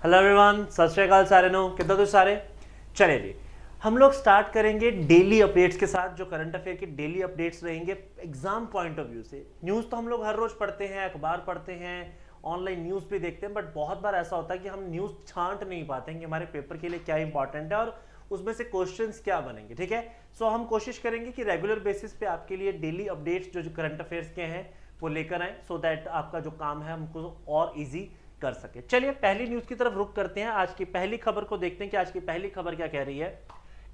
Hello everyone, सत श्री अकाल सारे नो कितना तो सारे। चले जी, हम लोग स्टार्ट करेंगे डेली अपडेट्स के साथ, जो करंट अफेयर की डेली अपडेट्स रहेंगे एग्जाम पॉइंट ऑफ व्यू से। न्यूज़ तो हम लोग हर रोज पढ़ते हैं, अखबार पढ़ते हैं, ऑनलाइन न्यूज़ भी देखते हैं, बट बहुत बार ऐसा होता है कि हम न्यूज़ छांट नहीं पाते हैं कि हमारे पेपर के लिए क्या इंपॉर्टेंट है और उसमें से क्वेश्चंस क्या बनेंगे। ठीक है, सो हम कोशिश करेंगे कि रेगुलर बेसिस पे आपके लिए डेली अपडेट्स जो करंट अफेयर्स के हैं वो लेकर आए, सो दैट आपका जो काम है हमको और इजी कर सके। चलिए पहली न्यूज की तरफ रुक करते हैं। आज की पहली खबर को देखते हैं कि आज की पहली खबर क्या कह रही है।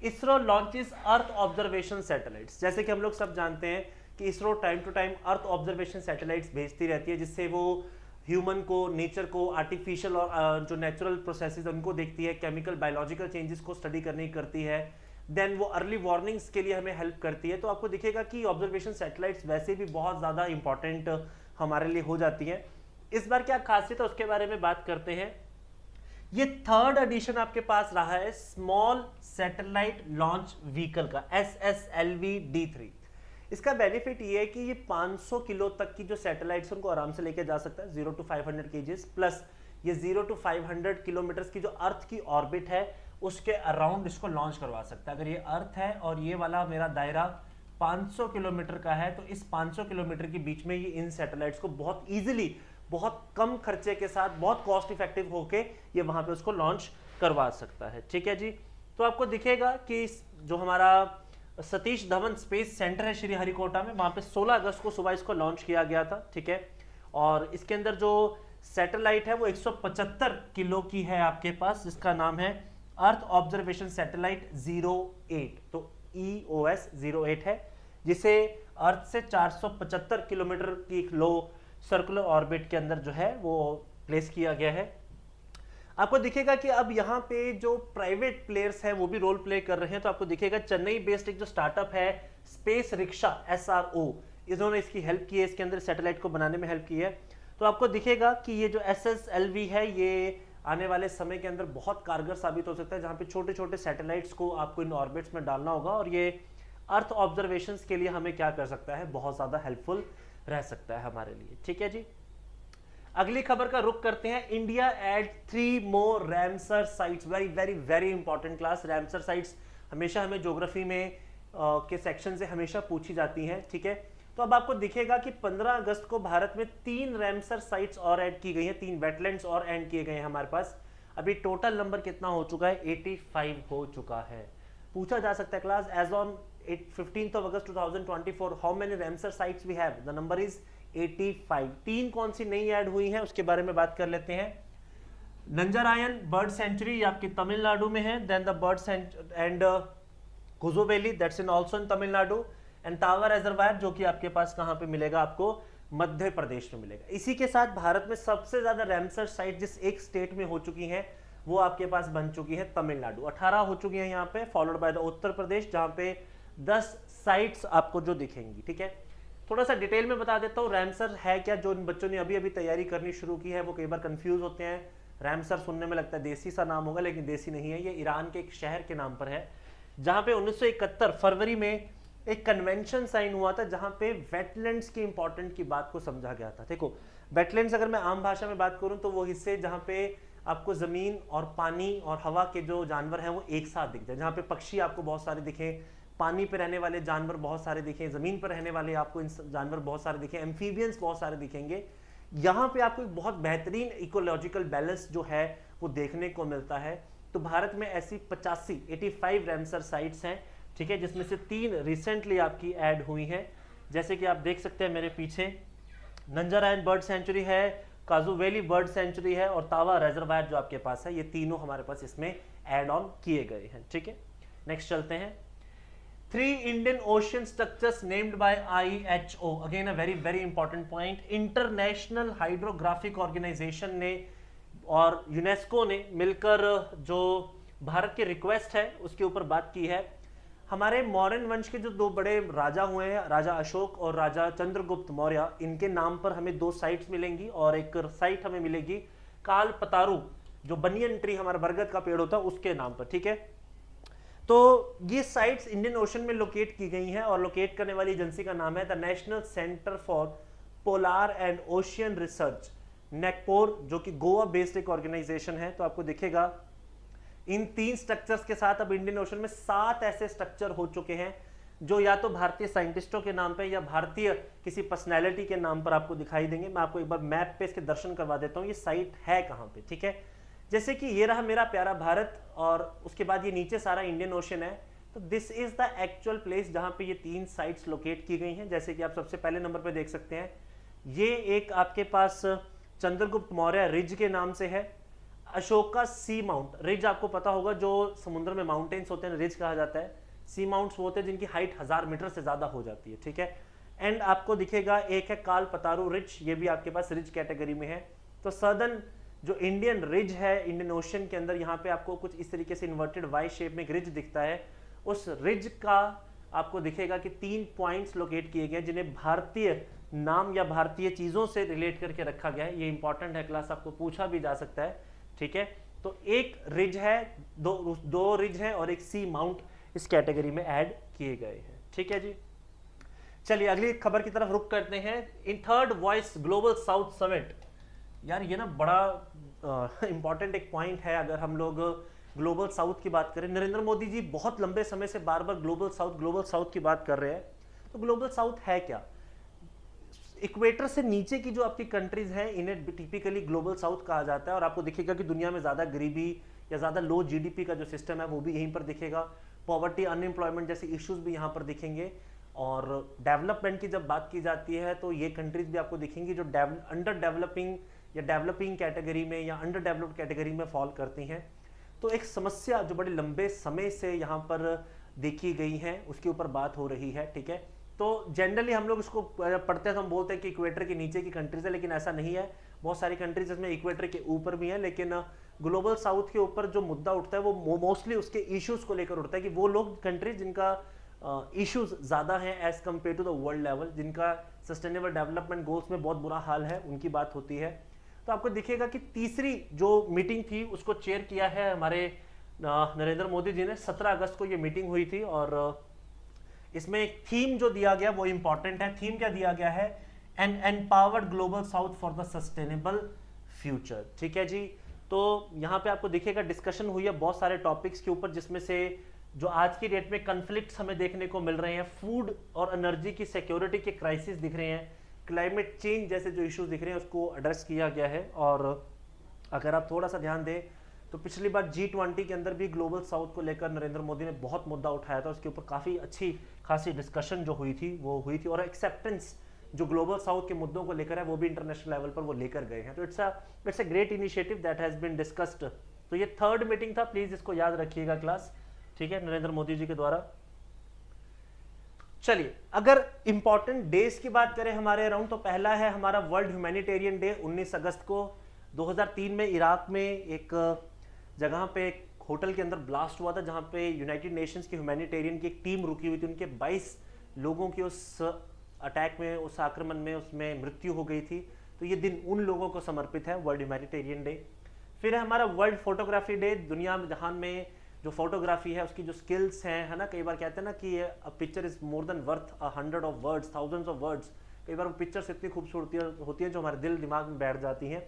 ISRO launches earth observation satellites. जैसे कि हम लोग सब जानते हैं कि ISRO time to time earth observation satellites भेजती रहती है, जिससे वो ह्यूमन को, नेचर को, आर्टिफिशियल और जो नेचुरल प्रोसेसेस उनको देखती है, केमिकल बायोलॉजिकल चेंजेस को स्टडी करने की करती है। देन वो अर्ली वार्निंग्स के लिए हमें हेल्प करती है। तो आपको दिखेगा कि ऑब्जर्वेशन सैटेलाइट्स वैसे भी बहुत ज़्यादा इंपॉर्टेंट हमारे लिए हो जाती हैं। इस बार क्या खासियत है उसके बारे में बात करते हैं। ये थर्ड एडिशन आपके पास रहा है स्मॉल सैटेलाइट लॉन्च व्हीकल का, SSLV D3। इसका बेनिफिट ये है कि ये 500 किलो तक की जो सैटेलाइट्स उनको आराम से लेके जा सकता है, 0 to 500 kgs, प्लस ये 0 to 500 किलोमीटर की जो अर्थ की ऑर्बिट है उसके अराउंड इसको लॉन्च करवा सकता है। अगर ये अर्थ है और ये वाला मेरा दायरा 500 किलोमीटर का है, तो इस 500 किलोमीटर के बीच में ये इन सैटेलाइट्स को बहुत इजीली, बहुत कम खर्चे के साथ, बहुत कॉस्ट इफेक्टिव होके ये वहां पे उसको लॉन्च करवा सकता है। ठीक है जी, तो आपको दिखेगा कि जो हमारा सतीश धवन स्पेस सेंटर है श्रीहरिकोटा में, वहां पे 16 अगस्त को सुबह इसको लॉन्च किया गया था। ठीक है, और इसके अंदर जो सैटेलाइट है वो 175 किलो की है आपके पास, जिसका नाम है अर्थ ऑब्जर्वेशन सैटेलाइट 08, तो EOS 08 है, जिसे अर्थ से 475 किलोमीटर की लो सर्कुलर ऑर्बिट के अंदर जो है वो प्लेस किया गया है। आपको दिखेगा कि अब यहाँ पे जो प्राइवेट प्लेयर्स हैं वो भी रोल प्ले कर रहे हैं। तो आपको दिखेगा चेन्नई बेस्ड एक जो स्टार्टअप है स्पेस रिक्शा SRO, इन्होंने इसकी हेल्प की है, इसके अंदर सैटेलाइट को बनाने में हेल्प की है। तो आपको दिखेगा कि ये जो SSLV है ये आने वाले समय के अंदर बहुत कारगर साबित हो सकता है, जहाँ पे छोटे छोटे सैटेलाइट्स को आपको इन ऑर्बिट्स में डालना होगा, और ये अर्थ ऑब्जर्वेशन के लिए हमें क्या कर सकता है, बहुत ज़्यादा हेल्पफुल रह सकता है हमारे लिए। ठीक है जी, अगली खबर का रुख करते हैं। India add 3 more Ramsar sites. Very very very important class. Ramsar sites हमेशा हमें ज्योग्राफी में के सेक्शन से हमेशा पूछी जाती हैं। ठीक है, तो अब आपको दिखेगा कि 15 अगस्त को भारत में 3 रैमसर साइट्स और ऐड की गई हैं, 3 वेटलैंड्स और ऐड किए गए हैं हमारे पास। अभी टोटल नंबर कितना हो चुका है, 85 हो चुका है। पूछा जा सकता है class, as on 15th of August 2024, how many Ramsar sites we have? The number is 85। 3 कौन सी नई ऐड हुई हैं उसके बारे में बात कर लेते हैं। नंजरायन बर्ड सेंचुरी आपकी तमिलनाडु में है, देन द बर्ड एंड कुजो valley, that's in also in Tamil Nadu, and Tawa reservoir जो कि आपके पास कहां पे मिलेगा, आपको मध्य प्रदेश में मिलेगा। इसी के साथ भारत में सबसे ज्यादा रैमसर साइट जिस एक स्टेट में हो चुकी हैं वो आपके पास बन चुकी है तमिलनाडु, 18 हो चुकी है यहाँ पे, followed by the Uttar Pradesh जहां पे 10 साइट्स आपको जो दिखेंगी। ठीक है, थोड़ा सा डिटेल में बता देता हूँ रैमसर है क्या। जो इन बच्चों ने अभी अभी तैयारी करनी शुरू की है वो कई बार कंफ्यूज होते हैं। रैमसर सुनने में लगता है देसी सा नाम होगा, लेकिन देसी नहीं है, ये ईरान के एक शहर के नाम पर है, जहाँ पे 1971 फरवरी में एक कन्वेंशन साइन हुआ था, जहाँ पे वेटलैंड्स की इंपॉर्टेंट की बात को समझा गया था। देखो, वेटलैंड्स अगर मैं आम भाषा में बात करूँ तो वो हिस्से जहाँ पे आपको जमीन और पानी और हवा के जो जानवर हैं वो एक साथ दिख जाए, जहाँ पे पक्षी आपको बहुत सारे दिखे, पानी पे रहने वाले जानवर बहुत सारे दिखे, जमीन पर रहने वाले आपको जानवर बहुत सारे दिखे, एम्फीबियंस बहुत सारे दिखेंगे। यहाँ पे आपको एक बहुत बेहतरीन इकोलॉजिकल बैलेंस जो है वो देखने को मिलता है। तो भारत में ऐसी 85 रैमसर साइट्स हैं। ठीक है, जिसमें से 3 रिसेंटली आपकी ऐड हुई हैं, जैसे कि आप देख सकते हैं मेरे पीछे नंजरायन बर्ड सेंचुरी है, काजू वैली बर्ड सेंचुरी है, और तावा रिजर्वायर जो आपके पास है, ये तीनों हमारे पास इसमें ऐड ऑन किए गए हैं। ठीक है, नेक्स्ट चलते हैं। 3 Indian ocean structures named by IHO, again a very very important point। International hydrographic organisation ने और यूनेस्को ने मिलकर जो भारत की रिक्वेस्ट है उसके ऊपर बात की है। हमारे मौर्यन वंश के जो 2 बड़े राजा हुए हैं, राजा अशोक और राजा चंद्रगुप्त मौर्य, इनके नाम पर हमें 2 साइट्स मिलेंगी, और एक साइट हमें मिलेगी काल पतारू, जो बनियन ट्री हमारा बरगद का पेड़ होता है उसके नाम पर। ठीक है, तो ये साइट्स इंडियन ओशन में लोकेट की गई हैं, और लोकेट करने वाली एजेंसी का नाम है the national centre for polar and ocean research. NCPOR जो कि गोवा बेस्ड एक ऑर्गेनाइजेशन है। तो आपको दिखेगा इन 3 स्ट्रक्चर्स के साथ अब इंडियन ओशन में 7 ऐसे स्ट्रक्चर हो चुके हैं जो या तो भारतीय साइंटिस्टों के नाम पे या भारतीय किसी पर्सनैलिटी के नाम पर आपको दिखाई देंगे। मैं आपको एक बार मैप पे इसके दर्शन करवा देता हूँ, ये साइट है कहाँ पे, ठीक है। जैसे कि ये रहा मेरा प्यारा भारत और उसके बाद ये नीचे सारा इंडियन ओशन है। तो this is the actual place जहाँ पे ये 3 साइट्स लोकेट की गई हैं। जैसे कि आप सबसे पहले नंबर पे देख सकते हैं, ये एक आपके पास चंद्रगुप्त मौर्य रिज के नाम से है। अशोका सी माउंट, रिज आपको पता होगा जो समुद्र में माउंटेन्स होते हैं रिज कहा जाता है। सी माउंट्स वो होते हैं जिनकी हाइट 1000 मीटर से ज्यादा हो जाती है, ठीक है। एंड आपको दिखेगा एक है काल पतारू रिज, ये भी आपके पास रिज कैटेगरी में है। तो सदर्न जो इंडियन रिज है इंडियन ओशन के अंदर, यहाँ पे आपको कुछ इस तरीके से इन्वर्टेड वाई शेप में एक रिज दिखता है। उस रिज का आपको दिखेगा कि 3 पॉइंट्स लोकेट किए गए जिन्हें भारतीय नाम या भारतीय चीजों से रिलेट करके रखा गया है। ये इंपॉर्टेंट है क्लास, आपको पूछा भी जा सकता है, ठीक है। तो एक रिज है, दो रिज है और एक सी माउंट इस कैटेगरी में ऐड किए गए हैं, ठीक है जी। चलिए अगली खबर की तरफ रुक करते हैं। In third voice global south summit, यार ये ना बड़ा इंपॉर्टेंट एक पॉइंट है। अगर हम लोग ग्लोबल साउथ की बात करें, नरेंद्र मोदी जी बहुत लंबे समय से बार बार ग्लोबल साउथ की बात कर रहे हैं। तो ग्लोबल साउथ है क्या? इक्वेटर से नीचे की जो आपकी कंट्रीज हैं इन्हें टिपिकली ग्लोबल साउथ कहा जाता है। और आपको दिखेगा कि दुनिया में ज्यादा गरीबी या ज्यादा लो जीडीपी का जो सिस्टम है वो भी यहीं पर दिखेगा। पॉवर्टी, अनएम्प्लॉयमेंट जैसे इश्यूज भी यहाँ पर दिखेंगे। और डेवलपमेंट की जब बात की जाती है तो ये कंट्रीज भी आपको दिखेंगी जो अंडर डेवलपिंग या डेवलपिंग कैटेगरी में या अंडर डेवलप्ड कैटेगरी में फॉल करती हैं। तो एक समस्या जो बड़े लंबे समय से यहाँ पर देखी गई है उसके ऊपर बात हो रही है, ठीक है। तो जनरली हम लोग इसको पढ़ते हैं तो हम बोलते हैं कि इक्वेटर के नीचे की कंट्रीज है, लेकिन ऐसा नहीं है। बहुत सारी कंट्रीज इसमें इक्वेटर के ऊपर भी हैं, लेकिन ग्लोबल साउथ के ऊपर जो मुद्दा उठता है वो मोस्टली उसके इश्यूज को लेकर उठता है कि वो लोग कंट्रीज जिनका इश्यूज ज्यादा हैं as compared to the world level, जिनका सस्टेनेबल डेवलपमेंट गोल्स में बहुत बुरा हाल है, उनकी बात होती है। तो आपको दिखेगा कि तीसरी जो मीटिंग थी उसको चेयर किया है हमारे नरेंद्र मोदी जी ने। 17 अगस्त को ये मीटिंग हुई थी और इसमें एक थीम जो दिया गया वो इंपॉर्टेंट है। थीम क्या दिया गया है? An empowered global south for the sustainable future, ठीक है जी। तो यहाँ पे आपको दिखेगा डिस्कशन हुई है बहुत सारे टॉपिक्स के ऊपर, जिसमें से जो आज की डेट में कन्फ्लिक्ट्स हमें देखने को मिल रहे हैं, फूड और एनर्जी की सिक्योरिटी के क्राइसिस दिख रहे हैं, क्लाइमेट चेंज जैसे जो इश्यूज दिख रहे हैं उसको एड्रेस किया गया है। और अगर आप थोड़ा सा ध्यान दें तो पिछली बार G20 के अंदर भी ग्लोबल साउथ को लेकर नरेंद्र मोदी ने बहुत मुद्दा उठाया था, उसके ऊपर काफ़ी अच्छी खासी डिस्कशन जो हुई थी वो हुई थी। और एक्सेप्टेंस जो ग्लोबल साउथ के मुद्दों को लेकर है वो भी इंटरनेशनल लेवल पर वो लेकर गए हैं। तो it's a great initiative that has been discussed. तो ये थर्ड मीटिंग था, प्लीज़ इसको याद रखिएगा क्लास, ठीक है, नरेंद्र मोदी जी के द्वारा। चलिए अगर इंपॉर्टेंट डेज की बात करें हमारे अराउंड, तो पहला है हमारा वर्ल्ड ह्यूमैनिटेरियन डे। 19 अगस्त को 2003 में इराक में एक जगह पे एक होटल के अंदर ब्लास्ट हुआ था जहां पे यूनाइटेड नेशंस की ह्यूमैनिटेरियन की एक टीम रुकी हुई थी। उनके 22 लोगों की उस अटैक में, उस आक्रमण में, उसमें मृत्यु हो गई थी। तो ये दिन उन लोगों को समर्पित है, वर्ल्ड ह्यूमैनिटेरियन डे। फिर है हमारा वर्ल्ड फोटोग्राफी डे। दुनिया में जहां में जो फोटोग्राफी है उसकी जो स्किल्स हैं, है ना, कई बार कहते हैं ना कि a picture is more than worth 100 of words, thousands of words. कई बार वो पिक्चर्स इतनी खूबसूरत होती है जो हमारे दिल दिमाग में बैठ जाती हैं।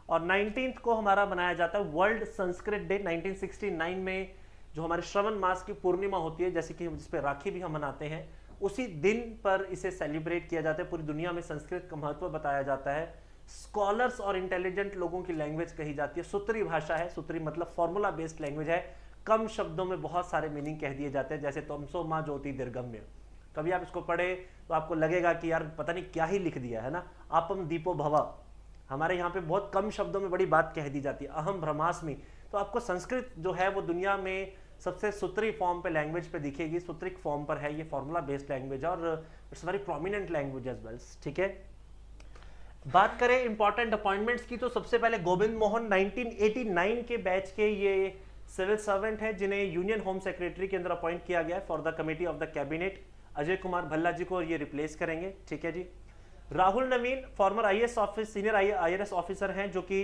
और 19th को हमारा बनाया जाता है वर्ल्ड संस्कृत डे। 1969 में जो हमारे श्रवण मास की पूर्णिमा होती है, जैसे कि जिस पे राखी भी हम मनाते हैं, उसी दिन पर इसे सेलिब्रेट किया जाता है। पूरी दुनिया में संस्कृत का महत्व बताया जाता है। स्कॉलर्स और इंटेलिजेंट लोगों की लैंग्वेज कही जाती है। सूत्री भाषा है, सूत्री मतलब फॉर्मूला बेस्ड लैंग्वेज है। कम शब्दों में बहुत सारे मीनिंग कह दिए जाते हैं, जैसे तमसो माँ ज्योति दीर्घम्य। कभी आप इसको पढ़े तो आपको लगेगा कि यार पता नहीं क्या ही लिख दिया है ना। आपम दीपो भवा, हमारे यहाँ पे बहुत कम शब्दों में बड़ी बात कह दी जाती है। अहम ब्रह्मास्मि। तो आपको संस्कृत जो है वो दुनिया में सबसे सूत्री फॉर्म पे लैंग्वेज पे दिखेगी, सूत्रिक फॉर्म पर है, ये फॉर्मूला बेस्ड लैंग्वेज है और it's very prominent language as well, ठीक है। बात करें इंपॉर्टेंट अपॉइंटमेंट्स की तो सबसे पहले गोविंद मोहन 1989 के बैच के ये सिविल सर्वेंट है जिन्हें यूनियन होम सेक्रेटरी के अंदर अपॉइंट किया गया है for the committee of the cabinet. Ajay Kumar Bhalla ji को ये रिप्लेस करेंगे, ठीक है जी। Rahul Navin former IAS office senior IRS officer हैं जो कि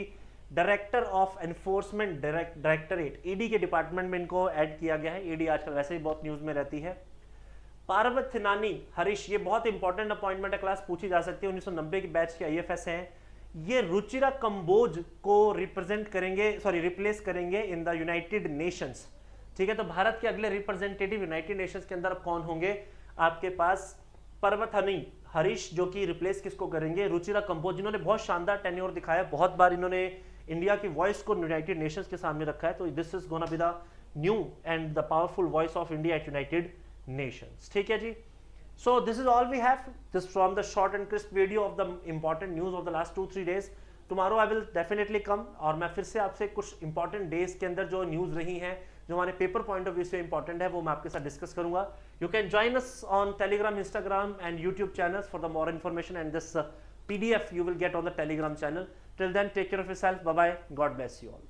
director of enforcement directorate ED के डिपार्टमेंट में इनको ऐड किया गया है। ईडी आजकल वैसे ही बहुत न्यूज में रहती है। पार्वथिनानी हरीश, ये बहुत इंपॉर्टेंट अपॉइंटमेंट है, क्लास पूछी जा सकती है। 1990 के बैच के आईएफएस हैं। ये रुचिरा कंबोज को रिप्रेजेंट करेंगे, सॉरी रिप्लेस करेंगे इन द यूनाइटेड नेशंस। ठीक है, तो भारत के अगले रिप्रेजेंटेटिव यूनाइटेड नेशंस के अंदर कौन होंगे? आपके पास पर्वतनी हरीश, जो कि रिप्लेस किसको करेंगे? रुचिरा कंबोज, जिन्होंने बहुत शानदार टेन्योर दिखाया, बहुत बार इन्होंने इंडिया की वॉइस को यूनाइटेड नेशंस के सामने रखा है। तो this is gonna be the new and the powerful voice of India at United Nations. ठीक है जी। So this is all we have this from the short and crisp video of the important news of the last 2-3 days. Tomorrow I will definitely come और मैं फिर से आपसे कुछ important days के अंदर जो न्यूज़ रही हैं, जो हमारे पेपर पॉइंट ऑफ व्यू से इंपॉर्टेंट है, वो मैं आपके साथ डिस्कस करूंगा। You can join us on Telegram, Instagram and YouTube channels for the more information and this PDF you will get on the Telegram channel. Till then, take care of yourself. Bye bye. God bless you all.